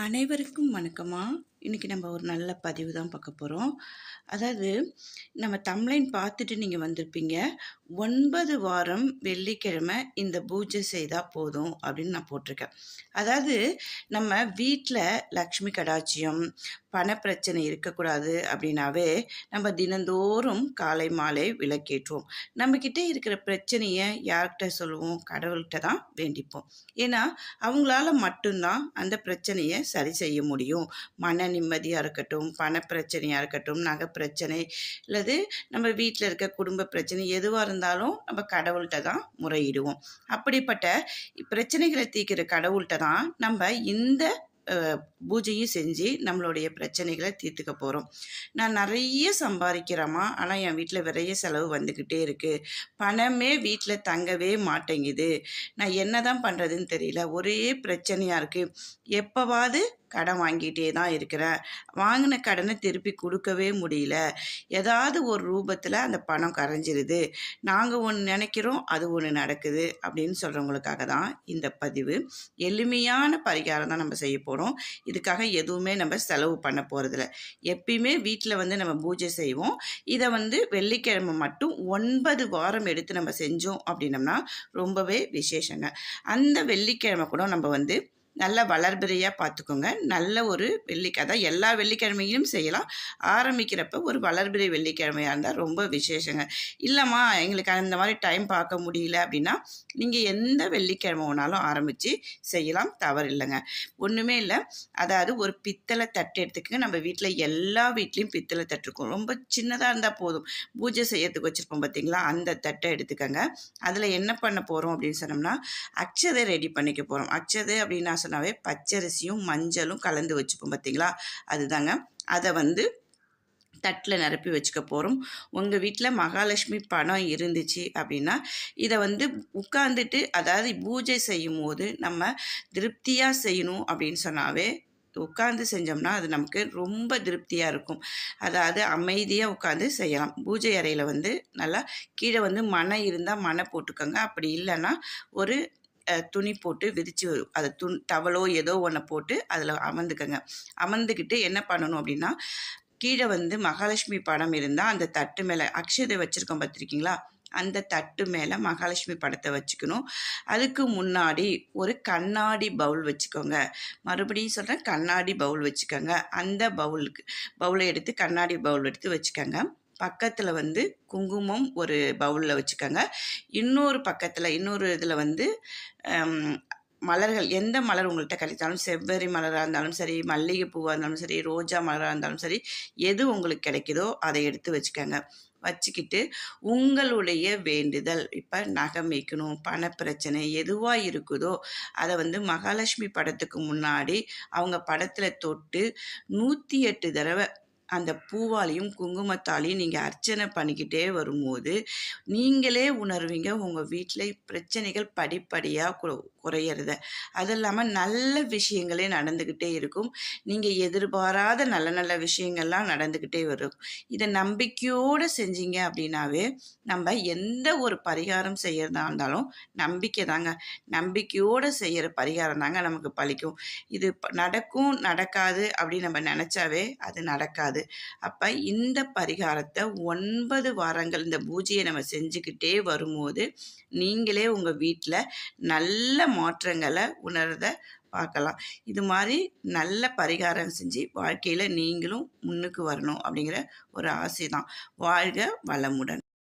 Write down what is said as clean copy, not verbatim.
அனைவருக்கும் வணக்கமா. இன்னைக்கு நம்ம ஒரு நல்ல பதிவு தான் பார்க்க போறோம். அதாவது நம்ம தம்ப்லைன் பார்த்துட்டு நீங்க வந்திருப்பீங்க. 9 வாரம் வெள்ளிக்கிழமை இந்த பூஜை செய்தா போதும் அப்படின்னு நான் போட்டிருக்கேன். அதாவது நம்ம வீட்ல லக்ஷ்மி கடாட்சியம், பணப்பிரச்சனை இருக்கக்கூடாது அப்படின்னாவே நம்ம தினந்தோறும் காலை மாலை விளக்கேற்றுவோம். நம்மக்கிட்ட இருக்கிற பிரச்சனைய யார்கிட்ட சொல்லுவோம்? கடவுள்கிட்ட தான் வேண்டிப்போம். ஏன்னா அவங்களால மட்டும்தான் அந்த பிரச்சனைய சரி செய்ய முடியும். மன நிம்மதியாக இருக்கட்டும், பணப்பிரச்சனையாக இருக்கட்டும், நகை பிரச்சனை அல்லது நம்ம வீட்டில் இருக்க குடும்ப பிரச்சனை எதுவாக இருந்தாலும் நம்ம கடவுள்கிட்ட தான் முறையிடுவோம். அப்படிப்பட்ட பிரச்சனைகளை தீர்க்கிற கடவுள்கிட்ட தான் நம்ம இந்த பூஜையும் செஞ்சு நம்மளுடைய பிரச்சனைகளை தீர்த்துக்க போகிறோம். நான் நிறைய சம்பாதிக்கிறேம்மா, ஆனால் என் வீட்டில் விரைய செலவு வந்துக்கிட்டே இருக்குது. பணமே வீட்டில் தங்கவே மாட்டேங்குது. நான் என்ன தான் பண்ணுறதுன்னு தெரியல. ஒரே பிரச்சனையாக இருக்குது. எப்போவாது கடன் வாங்கிட்டே தான் இருக்கிறேன். வாங்கின கடனை திருப்பி கொடுக்கவே முடியல. ஏதாவது ஒரு ரூபத்தில் அந்த பணம் கரைஞ்சிருது. நாங்கள் ஒன்று நினைக்கிறோம், அது ஒன்று நடக்குது அப்படின்னு சொல்கிறவங்களுக்காக தான் இந்த பதிவு. எளிமையான பரிகாரம் தான் நம்ம செய்ய போகிறோம். இதுக்காக எதுவுமே நம்ம செலவு பண்ண போகிறதில்ல. எப்பயுமே வீட்டில் நம்ம பூஜை செய்வோம். இதை வெள்ளிக்கிழமை மட்டும் 9 வாரம் எடுத்து நம்ம செஞ்சோம் அப்படின்னம்னா ரொம்பவே விசேஷங்க. அந்த வெள்ளிக்கிழமை கூட நம்ம நல்ல வளர்பிறையாக பார்த்துக்கோங்க. நல்ல ஒரு அதான் எல்லா வெள்ளிக்கிழமையிலும் செய்யலாம். ஆரம்பிக்கிறப்ப ஒரு வளர்பிறை வெள்ளிக்கிழமையாக இருந்தால் ரொம்ப விசேஷங்க. இல்லைம்மா எங்களுக்கு அந்த மாதிரி டைம் பார்க்க முடியல அப்படின்னா நீங்கள் எந்த வெள்ளிக்கிழமை வேணாலும் ஆரம்பித்து செய்யலாம், தவறு இல்லைங்க. ஒன்றுமே இல்லை. அதாவது ஒரு பித்தளை தட்டு எடுத்துக்கங்க. நம்ம வீட்டில் எல்லா வீட்லேயும் பித்தளை தட்டு இருக்கும். ரொம்ப சின்னதாக இருந்தால் போதும். பூஜை செய்யறதுக்கு வச்சுருப்போம் பார்த்தீங்களா, அந்த தட்டை எடுத்துக்கங்க. அதில் என்ன பண்ண போகிறோம் அப்படின்னு சொன்னோம்னா அக்ஷதை ரெடி பண்ணிக்க போகிறோம். அக்ஷதை அப்படின்னா சொன்னாவே பச்சரிசியும் மஞ்சளும் கலந்து வச்சுப்போம் பார்த்தீங்களா, அதுதாங்க. அதை தட்டில் நிரப்பி வச்சுக்க போகிறோம். உங்கள் வீட்டில் மகாலட்சுமி பணம் இருந்துச்சு அப்படின்னா இதை உட்காந்துட்டு, அதாவது பூஜை செய்யும் போது நம்ம திருப்தியாக செய்யணும் அப்படின்னு சொன்னாவே உட்காந்து செஞ்சோம்னா அது நமக்கு ரொம்ப திருப்தியாக இருக்கும். அதாவது அமைதியாக உட்காந்து செய்யலாம். பூஜை அறையில் நல்லா கீழே மணை இருந்தால் மணை போட்டுக்கோங்க. அப்படி இல்லைன்னா ஒரு துணி போட்டு விரித்து அதை டவலோ ஏதோ ஒன்று போட்டு அதில் அமர்ந்துக்கங்க. அமர்ந்துக்கிட்டு என்ன பண்ணணும் அப்படின்னா, கீழே மகாலட்சுமி படம் இருந்தால் அந்த தட்டு மேலே அக்ஷதை வச்சுருக்கோம் பார்த்துருக்கீங்களா, அந்த தட்டு மேலே மகாலட்சுமி படத்தை வச்சுக்கணும். அதுக்கு முன்னாடி ஒரு கண்ணாடி பவுல் வச்சுக்கோங்க. மறுபடியும் சொல்கிறேன், கண்ணாடி பவுல் வச்சுக்கோங்க. அந்த பவுலை எடுத்து கண்ணாடி பவுல் எடுத்து வச்சுக்கோங்க. பக்கத்தில் குங்குமம் ஒரு பவுலில் வச்சுக்கோங்க. இன்னொரு பக்கத்தில் இன்னொரு இதில் மலர்கள், எந்த மலர் உங்கள்கிட்ட கிடைத்தாலும், செவ்வரி மலராக இருந்தாலும் சரி, மல்லிகை பூவாக இருந்தாலும் சரி, ரோஜா மலராக இருந்தாலும் சரி, எது உங்களுக்கு கிடைக்குதோ அதை எடுத்து வச்சுக்கோங்க. வச்சுக்கிட்டு உங்களுடைய வேண்டுதல், இப்போ நகம் வைக்கணும், பணப்பிரச்சனை எதுவாக இருக்குதோ அதை மகாலட்சுமி படத்துக்கு முன்னாடி அவங்க படத்தில் தொட்டு 108 தடவை அந்த பூவாலையும் குங்குமத்தாலையும் நீங்கள் அர்ச்சனை பண்ணிக்கிட்டே வரும்போது நீங்களே உணர்வீங்க உங்கள் வீட்டில் பிரச்சனைகள் படிப்படியாக குறையிறத. அது இல்லாமல் நல்ல விஷயங்களே நடந்துக்கிட்டே இருக்கும். நீங்கள் எதிர்பாராத நல்ல நல்ல விஷயங்கள்லாம் நடந்துக்கிட்டே வரும். இதை நம்பிக்கையோடு செஞ்சீங்க அப்படின்னாவே நம்ம எந்த ஒரு பரிகாரம் செய்கிறதா இருந்தாலும் நம்பிக்கை தாங்க. நம்பிக்கையோடு செய்கிற பரிகாரம் தாங்க நமக்கு பலிக்கும். இது நடக்கும் நடக்காது அப்படின்னு நம்ம நினச்சாவே அது நடக்காது. அப்போ இந்த பரிகாரத்தை 9 வாரங்கள் இந்த பூஜையை நம்ம செஞ்சுக்கிட்டே வரும்போது நீங்களே உங்கள் வீட்டில் நல்ல மாற்றங்களை உணர்றத பார்க்கலாம். இது மாதிரி நல்ல பரிகாரம் செஞ்சு வாழ்க்கையில் நீங்களும் முன்னுக்கு வரணும் அப்படிங்கிற ஒரு ஆசை தான். வாழ்க வளமுடன்.